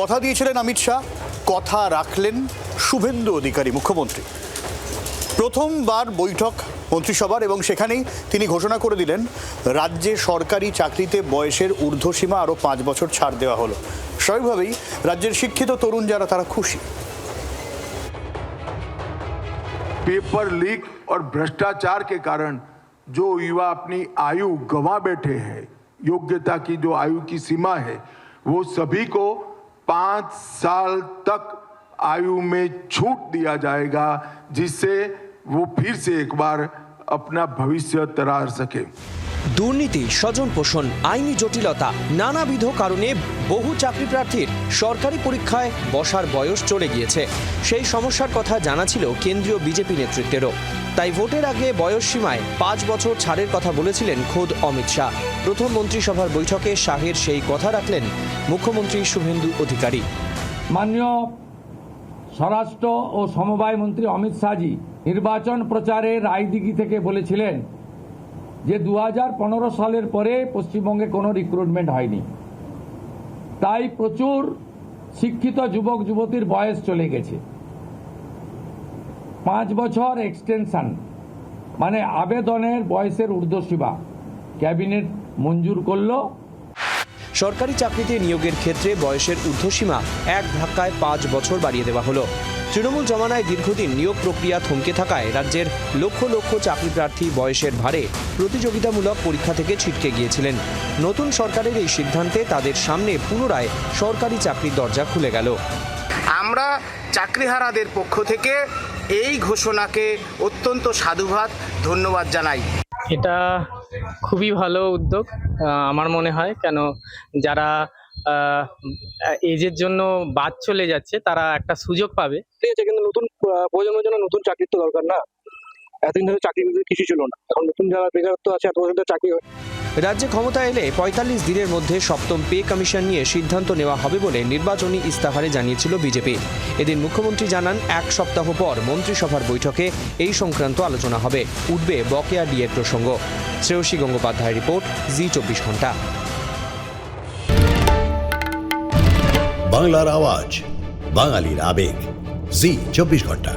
কথা দিয়েছিলেন অমিত শাহ, কথা রাখলেন শুভেন্দু অধিকারী মুখ্যমন্ত্রী। প্রথমবার বৈঠক মন্ত্রিসভার এবং সেখানেই তিনি ঘোষণা করে দিলেন রাজ্যে সরকারি চাকরিতে বয়সের ঊর্ধ্বসীমা আরও 5 বছর ছাড় দেওয়া হলো। স্বাভাবিকভাবেই রাজ্যের শিক্ষিত তরুণ যারা তারা খুশি। पेपर लीक और भ्रष्टाचार के कारण जो युवा अपनी आयु गंवा बैठे हैं, योग्यता की जो आयु की सीमा है, वो सभी को 5 साल तक आयु में छूट दिया जाएगा, जिससे वो फिर से एक बार अपना भविष्य तरार सके। দুর্নীতি, স্বজন পোষণ, আইনি জটিলতা, নানাবিধ কারণে বহু চাকরি প্রার্থীর সরকারি পরীক্ষায় বসার বয়স চলে গিয়েছে। সেই সমস্যার কথা জানা ছিল কেন্দ্রীয় বিজেপি নেতৃত্বেরও। তাই ভোটের আগে বয়স সীমায় 5 বছর ছাড়ের কথা বলেছিলেন খোদ অমিত শাহ। প্রথম মন্ত্রিসভার বৈঠকে শাহের সেই কথা রাখলেন মুখ্যমন্ত্রী শুভেন্দু অধিকারী। মাননীয় স্বরাষ্ট্র ও সমবায় মন্ত্রী অমিত শাহজি নির্বাচন প্রচারে রায়দিঘি থেকে বলেছিলেন যে 2015 সালের পরে পশ্চিমবঙ্গে কোনো রিক্রুটমেন্ট হয়নি, তাই প্রচুর শিক্ষিত যুবক যুবতীর বয়স চলে গেছে। 5 বছর এক্সটেনশন মানে আবেদনের বয়সের ঊর্ধ্বসীমা ক্যাবিনেট মঞ্জুর করলো। সরকারি চাকরিতে নিয়োগের ক্ষেত্রে বয়সের ঊর্ধ্বসীমা এক ধাক্কায় 5 বছর বাড়িয়ে দেওয়া হলো। তৃণমূল জমানায় দীর্ঘদিন নিয়োগ প্রক্রিয়া থমকে থাকায় রাজ্যের লক্ষ লক্ষ চাকরি প্রার্থী বয়সের ভারে প্রতিযোগিতামূলক পরীক্ষা থেকে ছিটকে গিয়েছিলেন। নতুন সরকারের এই সিদ্ধান্তে তাদের সামনে পুনরায় সরকারি চাকরির দরজা খুলে গেল। আমরা চাকরিহারাদের পক্ষ থেকে এই ঘোষণাকে অত্যন্ত সাধুবাদ ধন্যবাদ জানাই। এটা খুবই ভালো উদ্যোগ আমার মনে হয়, কেন যারা এজের জন্য বাদ চলে যাচ্ছে তারা একটা সুযোগ পাবে। কিন্তু নতুন প্রজন্মের জন্য নতুন চাকরির তো দরকার না, এতদিন ধরে চাকরি কিছু ছিল না, এখন নতুন যারা বেকারত্ব আছে এত বছর চাকরি হয়। রাজ্যে ক্ষমতা এলে 45 দিনের মধ্যে সপ্তম পে কমিশন নিয়ে সিদ্ধান্ত নেওয়া হবে বলে নির্বাচনী ইস্তাহারে জানিয়েছিল বিজেপি। এদিন মুখ্যমন্ত্রী জানান 1 সপ্তাহ পর মন্ত্রিসভার বৈঠকে এই সংক্রান্ত আলোচনা হবে, উঠবে বকেয়া ডিএর প্রসঙ্গ। শ্রেয়সী গঙ্গোপাধ্যায় রিপোর্ট, জি24 ঘন্টা। বাংলার আওয়াজ, বাঙালির আবেগ, জি24 ঘন্টা।